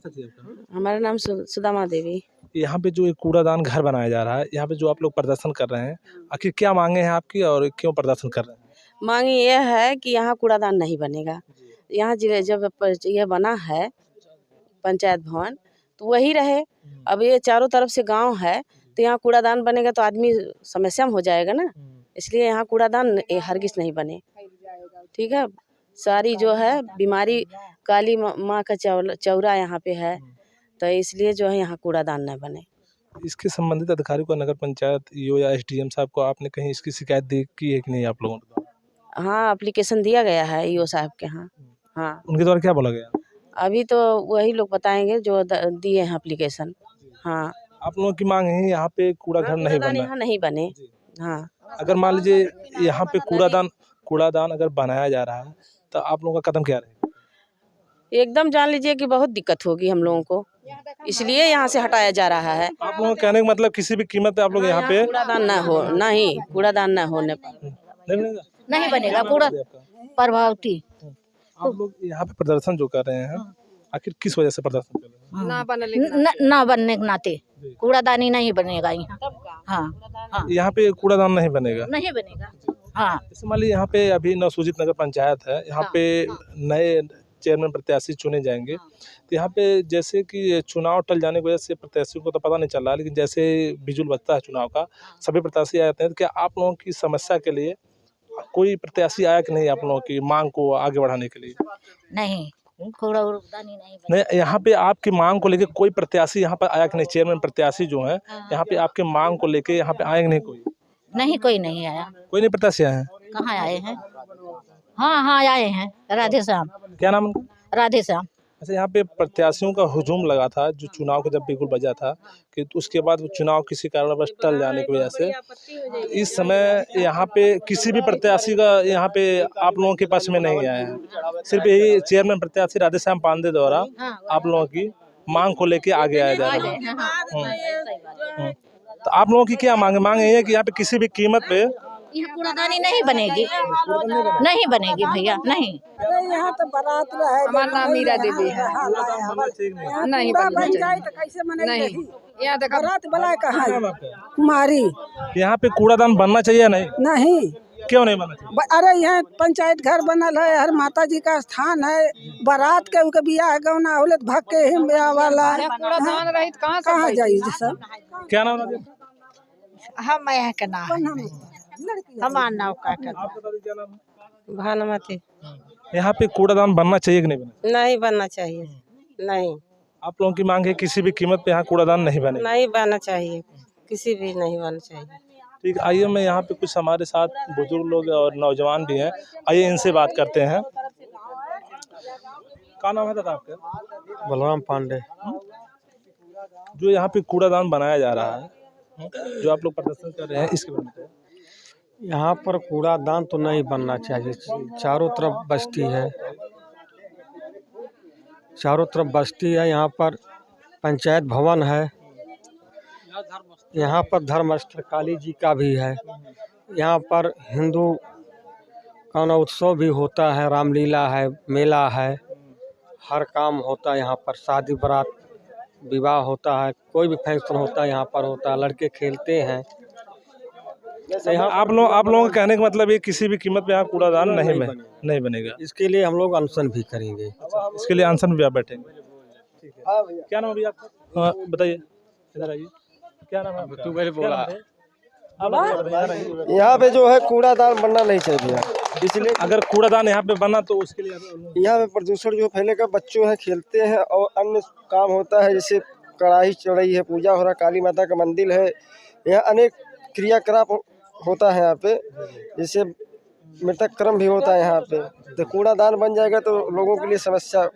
चाची आपका? हमारा नाम सुदामा देवी। यहाँ पे जो एक कूड़ादान घर बनाया जा रहा है, यहाँ पे जो आप लोग प्रदर्शन कर रहे हैं, आखिर क्या मांगे हैं आपकी और क्यों प्रदर्शन कर रहे हैं? मांग ये है कि यहाँ कूड़ादान नहीं बनेगा। यहाँ जब ये बना है पंचायत भवन तो वही रहे। अब ये चारों तरफ से गांव है तो यहाँ कूड़ादान बनेगा तो आदमी समस्या में हो जाएगा ना, इसलिए यहाँ कूड़ादान हरगिज नहीं बने। ठीक है, सारी जो है बीमारी काली माँ का चौरा यहाँ पे है, तो इसलिए जो है यहाँ कूड़ादान न बने। इसके संबंधित अधिकारी को नगर पंचायत ईओ या एसडीएम साहब को आपने कहीं इसकी शिकायत दी की है कि नहीं आप लोगों ने? हाँ, एप्लीकेशन दिया गया है ईओ साहब के यहाँ। हाँ, उनके द्वारा क्या बोला गया? अभी तो वही लोग बताएंगे जो दिए हैं एप्लीकेशन। हाँ, आप लोगों की मांग है यहाँ पे कूड़ा घर नहीं बनना, यहाँ नहीं बने। हाँ, अगर मान लीजिए यहाँ पे कूड़ादान अगर बनाया जा रहा है तो आप लोगों का कदम क्या रहेगा? एकदम जान लीजिए कि बहुत दिक्कत होगी हम लोगों को, इसलिए यहाँ से हटाया जा रहा है। आप लोगों का कहने का मतलब किसी भी कीमत पे आप लोग यहाँ पे कूड़ादान न हो, नहीं कूड़ादान न होने पर नहीं बनेगा कूड़ा प्रभावती। आप लोग यहाँ पे प्रदर्शन जो कर रहे हैं, आखिर किस वजह से प्रदर्शन कर रहे हैं? ना बनने के नाते कूड़ादानी नहीं बनेगा यहाँ। हाँ, यहाँ पे कूड़ादान नहीं बनेगा। नहीं बनेगा। हाँ, जैसे मान लीजिए यहाँ पे अभी नवसूजित नगर पंचायत है, यहाँ पे नए चेयरमैन प्रत्याशी चुने जाएंगे, तो यहाँ पे जैसे कि चुनाव टल जाने की वजह से प्रत्याशियों को तो पता नहीं चल रहा, लेकिन जैसे बिजुल बजता है चुनाव का, सभी प्रत्याशी आ जाते हैं, तो क्या आप लोगों की समस्या के लिए कोई प्रत्याशी आया कि नहीं आप लोगों की मांग को आगे बढ़ाने के लिए? नहीं कूड़ादानी नहीं। यहाँ पे आपकी मांग को लेके कोई प्रत्याशी यहाँ पर आया कि नहीं? चेयरमैन प्रत्याशी जो है यहाँ पे आपके मांग को लेके यहाँ पे आए कि नहीं? कोई नहीं आया। कोई नहीं प्रत्याशी आए हैं? कहाँ आए हैं? हाँ आए हैं। राधे श्याम। क्या नाम उनका? राधे श्याम। अच्छा, यहाँ पे प्रत्याशियों का हुजूम लगा था जो चुनाव का जब बिल्कुल बजा था कि उसके बाद वो चुनाव किसी कारणवश टल जाने की वजह से, तो इस समय यहाँ पे किसी भी प्रत्याशी का यहाँ पे आप लोगों के पास में नहीं आया है, सिर्फ यही चेयरमैन प्रत्याशी राधे श्याम पांडे द्वारा आप लोगों की मांग को लेके आगे आया जा रहा है। तो आप लोगों की क्या मांग है? मांग ये है कि यहाँ पे किसी भी कीमत पे यहाँ कूड़ादानी नहीं बनेगी। नहीं बनेगी भैया, नहीं। यहाँ तो बारात रहे। हमारा नाम मीरा देवी है। नहीं नहीं, यहाँ देखा बारात वाला कहाँ है? कुमारी। यहाँ पे कूड़ादान बनना चाहिए नहीं? नहीं। क्यों नहीं बनना चाहिए? अरे यहाँ पंचायत घर बनल है, हर माता जी का स्थान है, बारात के उनके बियाह गौना होले भग के ही ब्याह वाला कूड़ादान रहित कहाँ जाइए सब? क्या नाम है? हम यहाँ के नाम हमारा नाम का भानुमति। यहाँ पे कूड़ादान बनना चाहिए कि नहीं बनना? नहीं बनना चाहिए, नहीं। आप लोगों की मांग है किसी भी कीमत पे यहाँ कूड़ादान नहीं बने? नहीं बनना चाहिए, किसी भी नहीं बनना चाहिए। ठीक, आइए मैं यहाँ पे कुछ हमारे साथ बुजुर्ग लोग और नौजवान भी हैं, आइए इनसे बात करते हैं। क्या नाम है दादा आपका? बलराम पांडे। जो यहाँ पे कूड़ादान बनाया जा रहा है, जो आप लोग प्रदर्शन कर रहे हैं, इसके बारे में? यहाँ पर कूड़ादान तो नहीं बनना चाहिए। चारों तरफ बस्ती है, चारों तरफ बस्ती है। यहाँ पर पंचायत भवन है, यहाँ पर धर्मस्थल काली जी का भी है, यहाँ पर हिंदू का उत्सव भी होता है, रामलीला है, मेला है, हर काम होता है यहाँ पर। शादी बारात विवाह होता है, कोई भी फंक्शन होता है यहाँ पर होता है, लड़के खेलते हैं। यहाँ आप लोगों का कहने का मतलब ये किसी भी कीमत पे यहाँ कूड़ादान नहीं बनेगा। इसके लिए हम लोग अनशन भी करेंगे। इसके लिए अनशन भी आप बैठेंगे? क्या नाम है आपका? बताइए, इधर आइए। क्या नाम है? तू मेरे बोला यहाँ पे जो है कूड़ादान बनना नहीं चाहिए, इसलिए अगर कूड़ादान यहाँ पे बना तो उसके लिए यहाँ पे प्रदूषण जो फैलेगा, बच्चों हैं खेलते हैं और अन्य काम होता है, जैसे कढ़ाई चढ़ रही है, पूजा हो रहा, काली माता का मंदिर है, यहाँ अनेक क्रियाकलाप होता है यहाँ पे, जैसे मृतक क्रम भी होता है यहाँ पे। तो कूड़ादान बन जाएगा तो लोगों के लिए समस्या।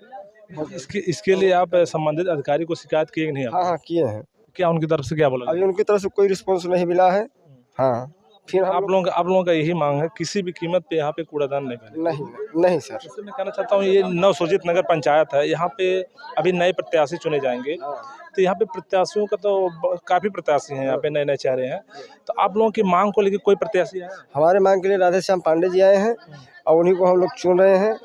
इसके लिए आप संबंधित अधिकारी को शिकायत किए नहीं? हाँ किए हैं। क्या उनकी तरफ से क्या बोला? अभी उनकी तरफ से कोई रिस्पॉन्स नहीं मिला है। हाँ, फिर आप लोगों का यही मांग है किसी भी कीमत पे यहाँ पे कूड़ादान नहीं बने? नहीं सर। इससे मैं कहना चाहता हूँ, ये नवसूजित नगर पंचायत है, यहाँ पे अभी नए प्रत्याशी चुने जाएंगे, तो यहाँ पे प्रत्याशियों का तो काफ़ी प्रत्याशी हैं, यहाँ पे नए चेहरे हैं, तो आप लोगों की मांग को लेकर कोई प्रत्याशी है? हमारे मांग के लिए राधे श्याम पांडे जी आए हैं और उन्हीं को हम लोग चुन रहे हैं,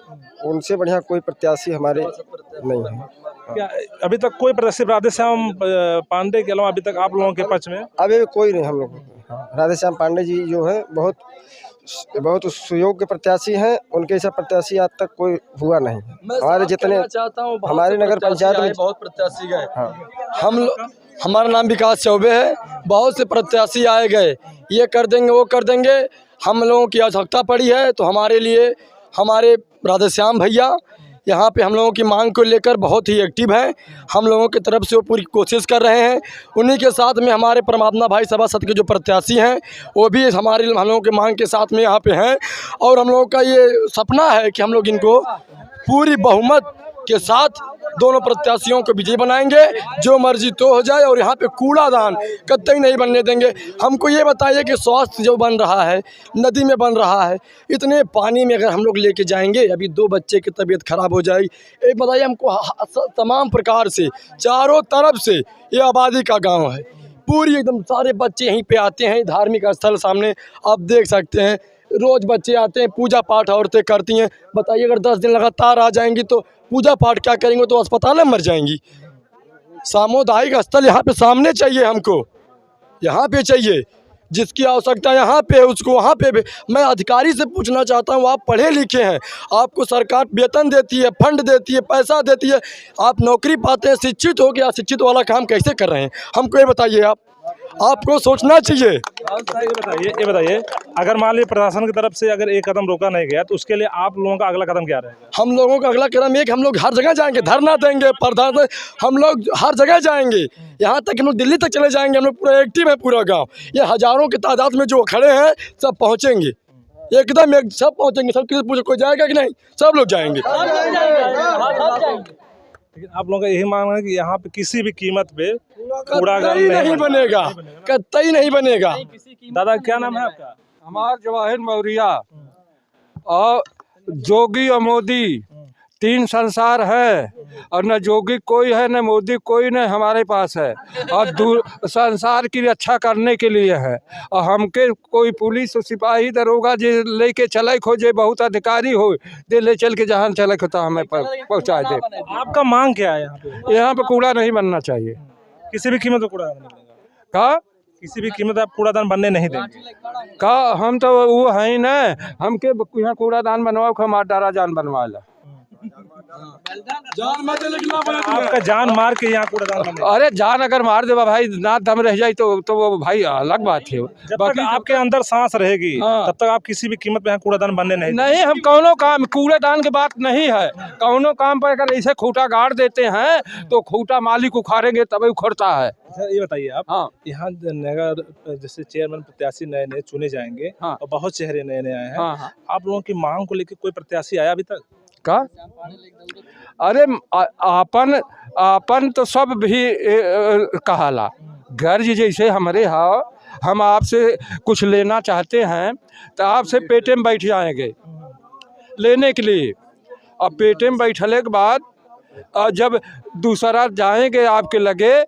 उनसे बढ़िया कोई प्रत्याशी हमारे नहीं है। क्या अभी तक कोई प्रत्याशी राधेश्याम पांडे के अलावा अभी तक आप लोगों के पक्ष में? अभी कोई नहीं हम लोग। राधेश्याम पांडे जी जो है बहुत सुयोग्य प्रत्याशी हैं, उनके ऐसा प्रत्याशी आज तक कोई हुआ नहीं। हमारे जितने चाहता हूँ हमारे नगर पंचायत में बहुत प्रत्याशी गए। हाँ। हमारा नाम विकास चौबे है। बहुत से प्रत्याशी आए गए, ये कर देंगे वो कर देंगे। हम लोगों की आवश्यकता पड़ी है तो हमारे लिए हमारे राधेश्याम भैया यहाँ पे हम लोगों की मांग को लेकर बहुत ही एक्टिव हैं। हम लोगों की तरफ से वो पूरी कोशिश कर रहे हैं। उन्हीं के साथ में हमारे परमात्मा भाई सभासद के जो प्रत्याशी हैं वो भी हम लोगों के मांग के साथ में यहाँ पे हैं। और हम लोगों का ये सपना है कि हम लोग इनको पूरी बहुमत के साथ दोनों प्रत्याशियों को विजयी बनाएंगे। जो मर्जी तो हो जाए, और यहाँ पे कूड़ादान कतई नहीं बनने देंगे। हमको ये बताइए कि स्वास्थ्य जो बन रहा है, नदी में बन रहा है, इतने पानी में अगर हम लोग लेके जाएंगे, अभी 2 बच्चे की तबीयत खराब हो जाएगी। एक बताइए हमको, तमाम प्रकार से चारों तरफ से ये आबादी का गाँव है, पूरी एकदम सारे बच्चे यहीं पे आते हैं। धार्मिक स्थल सामने आप देख सकते हैं, रोज़ बच्चे आते हैं, पूजा पाठ औरतें करती हैं। बताइए अगर 10 दिन लगातार आ जाएंगी तो पूजा पाठ क्या करेंगे, तो अस्पताल में मर जाएंगी। सामुदायिक स्थल यहाँ पे सामने चाहिए, हमको यहाँ पे चाहिए। जिसकी आवश्यकता यहाँ पे है उसको वहाँ पे भी। मैं अधिकारी से पूछना चाहता हूँ, आप पढ़े लिखे हैं, आपको सरकार वेतन देती है, फंड देती है, पैसा देती है, आप नौकरी पाते हैं, शिक्षित हो गया, अशिक्षित वाला काम कैसे कर रहे हैं? हमको ये बताइए। आपको सोचना चाहिए। ये बताइए अगर मान लीजिए प्रशासन की तरफ से अगर एक कदम रोका नहीं गया तो उसके लिए आप लोगों का अगला कदम क्या रहेगा? हम लोगों का अगला कदम एक, हम लोग हर जगह जाएंगे, धरना देंगे, प्रदर्शन, हम लोग हर जगह जाएंगे। यहाँ तक हम लोग दिल्ली तक चले जाएंगे। हम लोग पूरा एक्टिव है, पूरा गांव। ये हजारों की तादाद में जो खड़े हैं सब पहुँचेंगे, एकदम सब पहुँचेंगे। सब किसी पूछे कोई जाएगा कि नहीं? सब लोग जाएंगे। लेकिन आप लोगों का यही मानना है कि यहाँ पे किसी भी कीमत पे कतई नहीं बनेगा, कतई नहीं बनेगा। दादा क्या नाम है आपका? हमार जवाहिर मौर्या और जोगी और मोदी 3 संसार है, और न जोगी कोई है, न मोदी कोई, न हमारे पास है। और संसार की रक्षा करने के लिए है। और हमके कोई पुलिस सिपाही दरोगा जे लेके चले खोजे, बहुत अधिकारी हो दे ले चल के जहाँ चले खोता हमें पहुँचा दे। आपका मांग क्या है? यहाँ पे कूड़ा नहीं बनना चाहिए, किसी भी कीमत पे कूड़ादान नहीं बनेगा। का किसी भी कीमत आप कूड़ादान बनने नहीं देंगे का? हम तो वो है ही ना, हमके यहाँ कूड़ादान बनवाओ, हमारा डारा जान बनवा ला। आपका जान मार के यहाँ कूड़ादान बने? अरे जान अगर मार दे भाई, ना दम रह जाए तो वो भाई अलग बात है। जब तक आपके अंदर सांस रहेगी तब तक आप किसी भी कीमत पे यहाँ कूड़ादान बनने नहीं हम कौनो काम, कूड़ेदान की बात नहीं है। कौनो काम पर अगर ऐसे खूंटा गाड़ देते हैं तो खूंटा मालिक उखाड़ेंगे तभी उखड़ता है। ये बताइए आप, यहाँ नगर जैसे चेयरमैन प्रत्याशी नए नए चुने जाएंगे और बहुत चेहरे नए नए आए हैं, आप लोगों की मांग को लेकर कोई प्रत्याशी आया अभी तक का? अरे आपन तो सब भी कहाला गर्ज जैसे हमारे हम आपसे कुछ लेना चाहते हैं तो आपसे पेटे में बैठ जाएंगे लेने के लिए। अब पेटे में बैठने के बाद जब दूसरा जाएंगे आपके लगे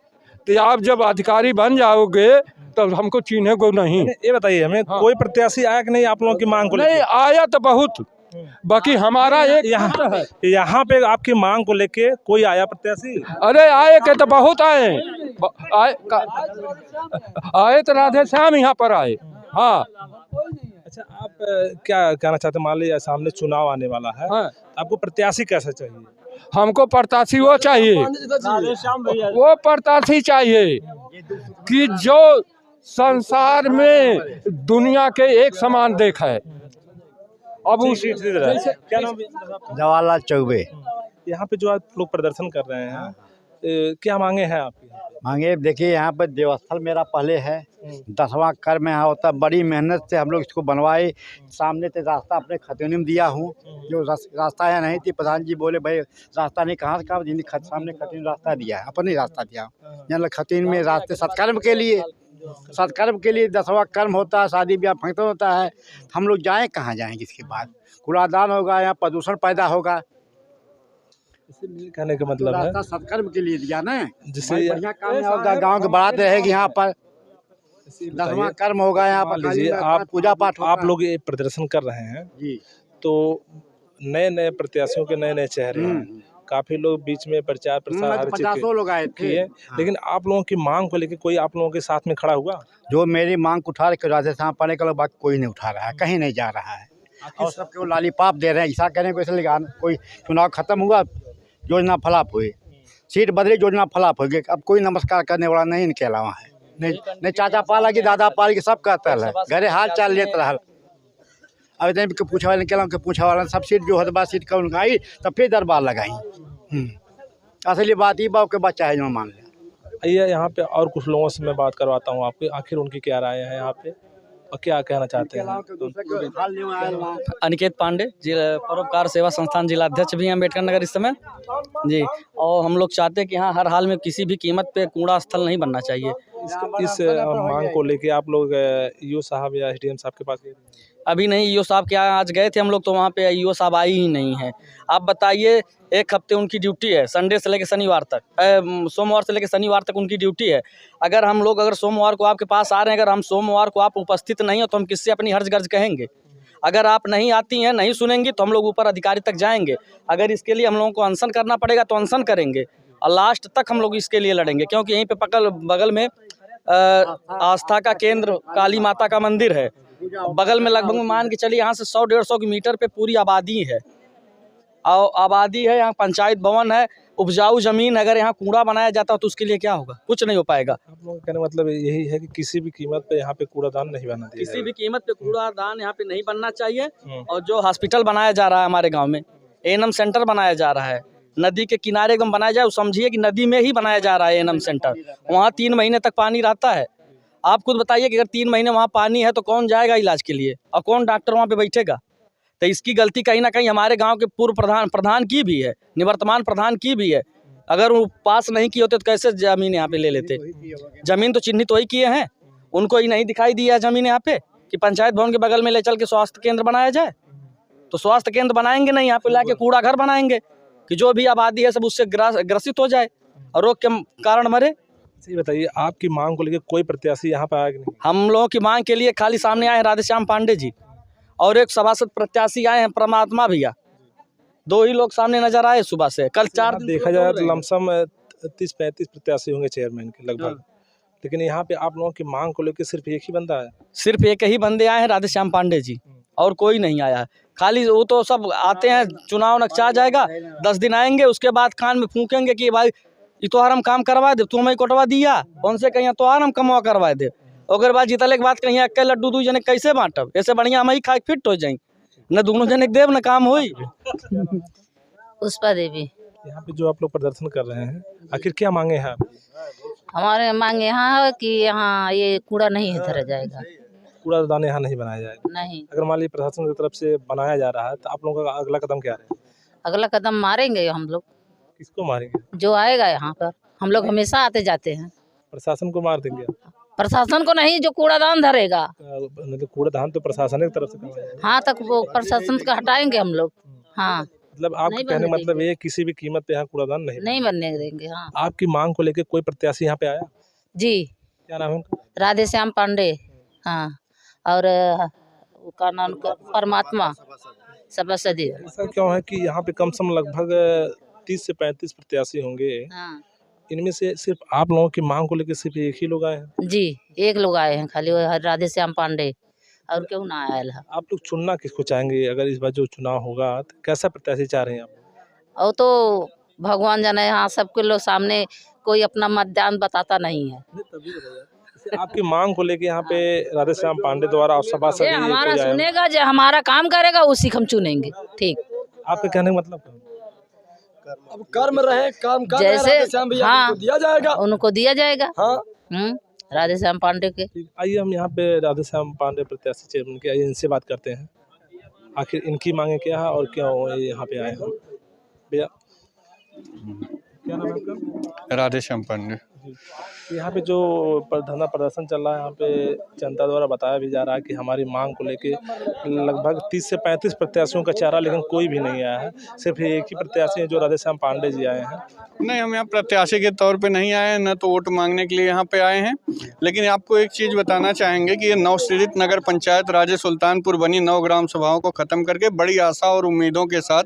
तो आप जब अधिकारी बन जाओगे तब हमको चीन्हे को नहीं। ये बताइए हमें, कोई प्रत्याशी आया कि नहीं आप लोगों की मांग को? नहीं आया तो बहुत, बाकी हमारा एक यहाँ पे आपकी मांग को लेके कोई आया प्रत्याशी? अरे आए के तो बहुत आए तो राधेश्याम यहाँ पर आए। हाँ। अच्छा, आप क्या कहना चाहते हैं? मान लीजिए सामने चुनाव आने वाला है, आपको प्रत्याशी कैसा चाहिए? हमको प्रत्याशी वो चाहिए, वो प्रत्याशी चाहिए कि जो संसार में दुनिया के एक समान देखे। अब क्या नाम? जवाहरलाल चौबे। यहाँ पे जो आप लोग प्रदर्शन कर रहे हैं, क्या मांगे हैं आपकी? मांगे देखिए, यहाँ पर देवस्थल मेरा पहले है, 10वां कर्म यहाँ होता। बड़ी मेहनत से हम लोग इसको बनवाए। सामने से रास्ता अपने खतौनी में दिया हूँ, जो रास्ता यहाँ नहीं थी, प्रधान जी बोले भाई रास्ता नहीं, कहाँ से कहाँ जिनकी सामने खतौनी रास्ता दिया है, अपने रास्ता दिया। यहाँ खतौनी में रास्ते सत्कर्म के लिए 10वां कर्म होता है, शादी ब्याह फंक्शन होता है। हम लोग जाएँ कहाँ जाएँगे? इसके बाद कूड़ादान होगा, यहाँ प्रदूषण पैदा होगा। कहने का मतलब है रास्ता सत्कर्म के लिए दिया ना, जिससे बढ़िया काम होगा, गांव की बारात रहेगी यहाँ पर, 10वां कर्म होगा यहाँ पर। लीजिए आप पूजा पाठ, आप लोग ये प्रदर्शन कर रहे हैं जी, तो नए नए प्रत्याशियों के नए नए चेहरे हैं, काफी लोग बीच में प्रचार प्रसार हर चीज 50 लोग आए थे। किए, लेकिन आप लोगों की मांग को लेकर कोई आप लोगों के साथ में खड़ा हुआ? जो मेरी मांग उठा रहे राजस्थान पाने के लोग बाकी कोई नहीं उठा रहा है, कहीं नहीं जा रहा है और सबके वो लालीपाप दे रहे हैं। ऐसा कहने को इसलिए कोई चुनाव खत्म हुआ, योजना फलाप हुई, सीट बदली, योजना फलाप हो गई। अब कोई नमस्कार करने वाला नहीं इनके अलावा है, नहीं चाचा पाला की दादा पाल की सब कहता है, घरे हाल चाल लेते रहा। अब इतने पूछा वाले निकला उनके पूछा वाला सब सीट जो है सीट का उनका आई तब फिर दरबार लगाई। असली बात ये बात के बाद चाहे जो मान लिया। आइए यहाँ पे और कुछ लोगों से मैं बात करवाता हूँ आपके, आखिर उनकी क्या राय है यहाँ पे और क्या कहना चाहते हैं। अनिकेत पांडे जिला परोपकार सेवा संस्थान जिला अध्यक्ष भी हैं अम्बेडकर नगर इस समय जी। और हम लोग चाहते हैं कि यहाँ हर हाल में किसी भी कीमत पे कूड़ा स्थल नहीं बनना चाहिए। इस मांग को लेके आप लोग ईओ साहब या एसडीएम साहब के पास गए? अभी नहीं, ईओ साहब के यहाँ आज गए थे हम लोग, तो वहाँ पे ईओ साहब आई ही नहीं है। आप बताइए, एक हफ्ते उनकी ड्यूटी है, संडे से लेकर शनिवार तक, सोमवार से लेकर शनिवार तक उनकी ड्यूटी है। अगर हम लोग अगर सोमवार को आपके पास आ रहे हैं, अगर हम सोमवार को आप उपस्थित नहीं हो तो हम किससे अपनी हर्ज गर्ज कहेंगे? अगर आप नहीं आती हैं, नहीं सुनेंगी तो हम लोग ऊपर अधिकारी तक जाएंगे। अगर इसके लिए हम लोगों को अनशन करना पड़ेगा तो अनशन करेंगे और लास्ट तक हम लोग इसके लिए लड़ेंगे, क्योंकि यहीं पे बगल में आस्था का केंद्र काली माता का मंदिर है। बगल में लगभग मान के चलिए यहाँ से 100-150 मीटर पे पूरी आबादी है और आबादी है, यहाँ पंचायत भवन है, उपजाऊ जमीन। अगर यहाँ कूड़ा बनाया जाता है तो उसके लिए क्या होगा? कुछ नहीं हो पाएगा। आप लोगों का कहने का मतलब यही है कि किसी भी कीमत पे यहाँ पे कूड़ादान नहीं बनना चाहिए, किसी भी कीमत पे कूड़ादान यहाँ पे नहीं बनना चाहिए। और जो हॉस्पिटल बनाया जा रहा है हमारे गाँव में, एएनएम सेंटर बनाया जा रहा है, नदी के किनारे एकदम बनाया जाए, समझिए कि नदी में ही बनाया जा रहा है एएनएम सेंटर। वहाँ 3 महीने तक पानी रहता है। आप खुद बताइए कि अगर 3 महीने वहाँ पानी है तो कौन जाएगा इलाज के लिए और कौन डॉक्टर वहाँ पे बैठेगा? तो इसकी गलती कहीं ना कहीं हमारे गांव के पूर्व प्रधान की भी है, निवर्तमान प्रधान की भी है। अगर वो पास नहीं किए होते तो कैसे ज़मीन यहाँ पे ले लेते? ज़मीन तो चिन्हित वही किए हैं, उनको ही नहीं दिखाई दिया ज़मीन यहाँ पे कि पंचायत भवन के बगल में ले चल के स्वास्थ्य केंद्र बनाया जाए। तो स्वास्थ्य केंद्र बनाएंगे नहीं, यहाँ पे लाके कूड़ा घर बनाएंगे कि जो भी आबादी है सब उससे ग्रसित हो जाए और रोग के कारण मरे। सही बताइए, आपकी मांग को लेकर कोई प्रत्याशी यहाँ पे आया कि नहीं? हम लोगों की मांग के लिए खाली सामने आए हैं राधेश्याम पांडे जी और एक सभासद प्रत्याशी आए हैं परमात्मा भैया। 2 ही लोग सामने नजर आए सुबह से। कल 4 दिन देखा जाए तो लमसम 30-35 प्रत्याशी होंगे चेयरमैन के लगभग, लेकिन यहाँ पे आप लोगों की मांग को लेकर सिर्फ एक ही बंदा है? सिर्फ एक ही बंदे आए हैं, राधेश्याम पांडे जी, और कोई नहीं आया है। खाली वो तो सब आते हैं, चुनाव नकचा जाएगा, 10 दिन आएंगे, उसके बाद कान में फूकेंगे कि भाई ये तो हम काम करवा दे, तुम्हें कटवा दिया उनसे कहीं तो हम कमवा करवा दे। अगर बात जीतले के बाद कहीं अक्के लड्डू 2 जने कैसे बांटब? ऐसे बढ़िया हम ही खा फिट हो जाए, न दोनों जने देव न काम होई। पुष्पा देवी। यहाँ पे जो आप लोग प्रदर्शन कर रहे हैं, आखिर क्या मांगे हैं आप? हमारे मांग यहाँ है कि यहाँ ये कूड़ा नहीं धरा जाएगा, कूड़ादान यहाँ नहीं बनाया जाएगा। नहीं। अगर मान लीजिए प्रशासन की तरफ से बनाया जा रहा है तो आप लोगों का अगला कदम क्या है? अगला कदम मारेंगे हम लोग। किसको मारेंगे? जो आएगा यहाँ पर। हम लोग हमेशा आते जाते हैं। प्रशासन को मार देंगे? प्रशासन को नहीं, जो कूड़ादान धरेगा। मतलब कूड़ादान तो प्रशासन की तरफ से करवाया जाएगा। हाँ, तक वो प्रशासन का हटाएंगे हम लोग। हाँ, मतलब आपके कहने का मतलब ये किसी भी कीमत पे यहाँ कूड़ादान नहीं बनने देंगे। हाँ। आपकी मांग को लेकर कोई प्रत्याशी यहाँ पे आया? जी। क्या नाम है उनका? राधेश्याम पांडे। हाँ, और उसका नाम परमात्मा सभासदी। ऐसा क्यों है कि यहाँ पे कम से कम लगभग 30 से 35 प्रत्याशी होंगे? हाँ। इनमें से सिर्फ आप लोगों की मांग को लेकर सिर्फ एक ही लोग आए हैं? जी, एक लोग आए हैं खाली, राधेश्याम पांडे, और क्यों ना आया है। आप लोग चुनना किसको चाहेंगे अगर इस बार जो चुनाव होगा तो कैसा प्रत्याशी चाह रहे हैं आप? और तो भगवान जाने, यहाँ सबके लोग सामने कोई अपना मतदान बताता नहीं है। आपकी मांग को लेके यहाँ पे राधेश्याम पांडे द्वारा सभासद हमारा सुनेगा, जो हमारा काम करेगा उसी को हम चुनेंगे। ठीक। आपके कहने का मतलब अब कर्म रहे, काम कर जैसे हाँ, दिया जाएगा, उनको दिया जाएगा। हाँ। राधेश्याम पांडे के। आइए हम यहाँ पे राधेश्याम पांडे प्रत्याशी चेयरमैन के, आइए इनसे बात करते हैं आखिर इनकी मांगे क्या है और क्यों यहाँ पे आए हैं। भैया क्या नाम है आपका? राधेश्याम पांडे। यहाँ पे जो धरना प्रदर्शन चल रहा है, यहाँ पे जनता द्वारा बताया भी जा रहा है कि हमारी मांग को लेके लगभग 30 से 35 प्रत्याशियों का चारा, लेकिन कोई भी नहीं आया है। सिर्फ एक ही प्रत्याशी है जो राधेश्याम पांडे जी आए हैं। नहीं, हम यहाँ प्रत्याशी के तौर पे नहीं आए हैं, न तो वोट मांगने के लिए यहाँ पे आए हैं। लेकिन आपको एक चीज़ बताना चाहेंगे कि ये नवसृजित नगर पंचायत राजे सुल्तानपुर बनी 9 ग्राम सभाओं को ख़त्म करके बड़ी आशा और उम्मीदों के साथ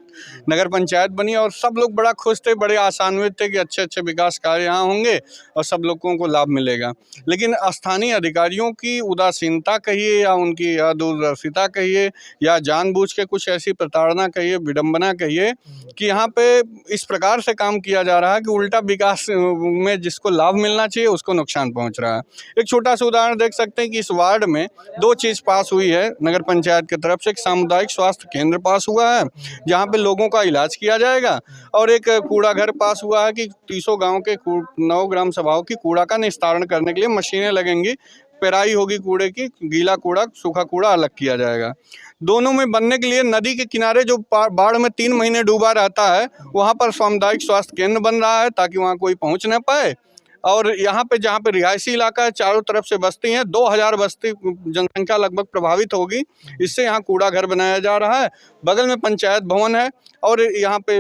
नगर पंचायत बनी और सब लोग बड़ा खुश थे, बड़े आशान्वित थे कि अच्छे अच्छे विकास कार्य यहाँ होंगे और सब लोगों को लाभ मिलेगा। लेकिन स्थानीय अधिकारियों की उदासीनता कहिए या उनकी दूरदर्शिता कहिए या जानबूझ के कुछ ऐसी प्रताड़ना कहिए, विडंबना कहिए कि यहाँ पे इस प्रकार से काम किया जा रहा है कि उल्टा विकास में जिसको लाभ मिलना चाहिए उसको नुकसान पहुँच रहा है। एक छोटा सा उदाहरण देख सकते हैं कि इस वार्ड में 2 चीज़ पास हुई है नगर पंचायत की तरफ से। एक सामुदायिक स्वास्थ्य केंद्र पास हुआ है जहाँ पे लोगों का इलाज किया जाएगा और एक कूड़ा घर पास हुआ है कि 300 गाँव के 9 ग्राम सभाओं की कूड़ा का निस्तारण करने के लिए मशीनें लगेंगी, पेराई होगी कूड़े की, गीला कूड़ा सूखा कूड़ा अलग किया जाएगा। दोनों में बनने के लिए नदी के किनारे जो बाढ़ में 3 महीने डूबा रहता है वहाँ पर सामुदायिक स्वास्थ्य केंद्र बन रहा है ताकि वहाँ कोई पहुँच न पाए। और यहाँ पे जहाँ पे रिहायशी इलाका है, चारों तरफ से बस्ती हैं, 2000 बस्ती जनसंख्या लगभग प्रभावित होगी। इससे यहाँ कूड़ा घर बनाया जा रहा है। बगल में पंचायत भवन है और यहाँ पे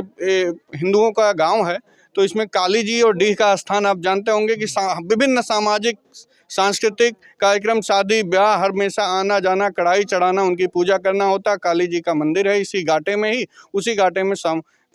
हिंदुओं का गाँव है, तो इसमें काली जी और डीह का स्थान आप जानते होंगे कि विभिन्न सामाजिक सांस्कृतिक कार्यक्रम, शादी ब्याह, हमेशा आना जाना, कढ़ाई चढ़ाना, उनकी पूजा करना होता। काली जी का मंदिर है इसी घाटे में ही, उसी घाटे में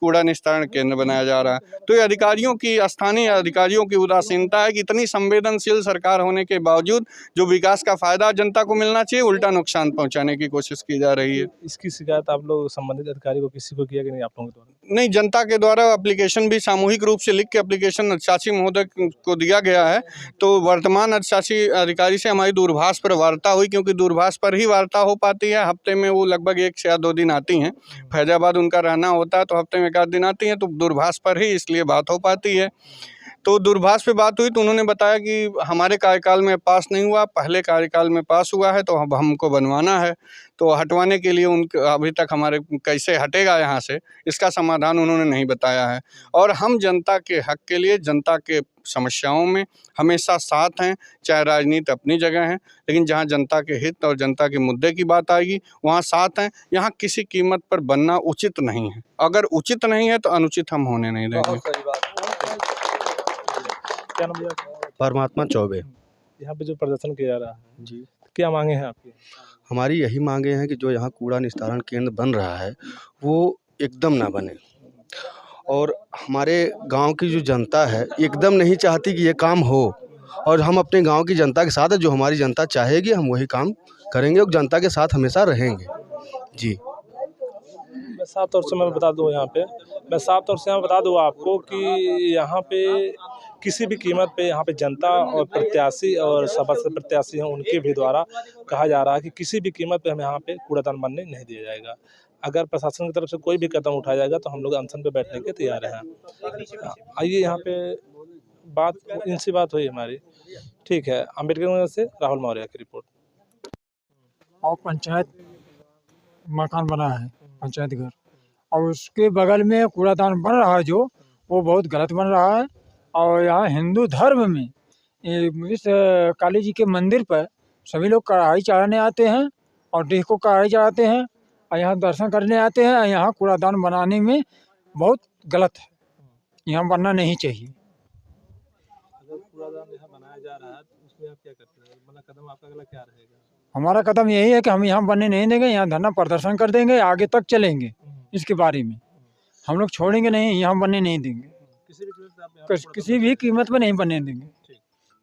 कूड़ा निस्तारण केंद्र बनाया जा रहा है। तो ये अधिकारियों की, स्थानीय अधिकारियों की उदासीनता है कि इतनी संवेदनशील सरकार होने के बावजूद जो विकास का फायदा जनता को मिलना चाहिए उल्टा नुकसान पहुंचाने की कोशिश की जा रही है। इसकी शिकायत आप लोग संबंधित अधिकारी को किसी को किया कि नहीं? आप लोगों के द्वारा? नहीं, जनता के द्वारा एप्लीकेशन भी सामूहिक रूप से लिख के एप्लीकेशन अधिशासी महोदय को दिया गया है। तो वर्तमान अधिशासी अधिकारी से हमारी दूरभाष पर वार्ता हुई, क्योंकि दूरभाष पर ही वार्ता हो पाती है। हफ्ते में वो लगभग 1 से 2 दिन आती हैं। फैजाबाद उनका रहना होता है तो हफ्ते में 1 दिन आती हैं, तो दूरभाष पर ही इसलिए बात हो पाती है। तो दूरभाष पे बात हुई तो उन्होंने बताया कि हमारे कार्यकाल में पास नहीं हुआ, पहले कार्यकाल में पास हुआ है, तो अब हमको बनवाना है। तो हटवाने के लिए उनके अभी तक हमारे कैसे हटेगा यहाँ से, इसका समाधान उन्होंने नहीं बताया है। और हम जनता के हक के लिए, जनता के समस्याओं में हमेशा साथ हैं, चाहे राजनीति अपनी जगह है, लेकिन जहाँ जनता के हित और जनता के मुद्दे की बात आएगी वहाँ साथ हैं। यहाँ किसी कीमत पर बनना उचित नहीं है। अगर उचित नहीं है तो अनुचित हम होने नहीं देंगे। क्या नाम भैया? परमात्मा चौबे। यहाँ पे जो प्रदर्शन किया जा रहा है जी, क्या मांगे हैं आपकी? हमारी यही मांगे हैं कि जो यहाँ कूड़ा निस्तारण केंद्र बन रहा है वो एकदम ना बने, और हमारे गांव की जो जनता है एकदम नहीं चाहती कि ये काम हो, और हम अपने गांव की जनता के साथ है। जो हमारी जनता चाहेगी हम वही काम करेंगे और जनता के साथ हमेशा रहेंगे। जी, मैं साफ तौर से मैं बता दूँ आपको कि यहाँ पे किसी भी कीमत पे यहाँ पे जनता और प्रत्याशी और सभासद प्रत्याशी हैं उनके भी द्वारा कहा जा रहा है कि किसी भी कीमत पे हमें यहाँ पे कूड़ादान बनने नहीं दिया जाएगा। अगर प्रशासन की तरफ से कोई भी कदम उठाया जाएगा तो हम लोग अनशन पे बैठने के तैयार हैं। आइए, यहाँ पे बात इनसे बात हुई हमारी। ठीक है, अम्बेडकर नगर से राहुल मौर्य की रिपोर्ट। और पंचायत मकान बना है, पंचायत घर, और उसके बगल में कूड़ादान बन रहा है जो वो बहुत गलत बन रहा है। और यहाँ हिंदू धर्म में इस काली जी के मंदिर पर सभी लोग कढ़ाई चढ़ाने आते हैं और डीह को कढ़ाई चढ़ाते हैं और यहाँ दर्शन करने आते हैं। यहाँ कूड़ादान बनाने में बहुत गलत है, यहाँ बनना नहीं चाहिए। अगर कूड़ादान यहाँ बनाया जा रहा है तो उसमें आप क्या करते हैं? मतलब कदम आपका अगला क्या रहेगा? हमारा कदम यही है कि हम यहाँ बनने नहीं देंगे, यहाँ धरना प्रदर्शन कर देंगे, आगे तक चलेंगे। इसके बारे में हम लोग छोड़ेंगे नहीं, यहाँ बनने नहीं देंगे, किसी भी कीमत में नहीं बनने देंगे।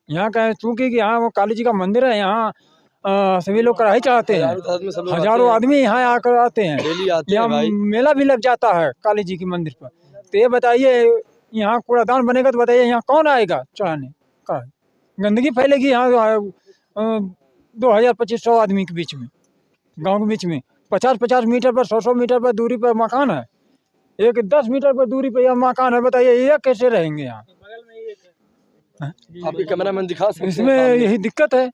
यहाँ का चूँकि यहाँ वो काली जी का मंदिर है, यहाँ सभी लोग कढ़ाई चढ़ाते हैं, हजारों आदमी यहाँ आकर आते हैं, यहाँ मेला भी लग जाता है काली जी के मंदिर पर। तो ये बताइए, यहाँ कूड़ादान बनेगा तो बताइए यहाँ कौन आएगा चढ़ाने? कढ़ाई गंदगी फैलेगी यहाँ 2000-2500 आदमी के बीच में, गाँव के बीच में 50-50 मीटर पर, 100-100 मीटर पर दूरी पर मकान है, एक 10 मीटर पर दूरी पर यह मकान है। बताइए ये कैसे रहेंगे यहाँ? आपके कैमरामैन दिखा सकते हैं, इसमें यही दिक्कत है।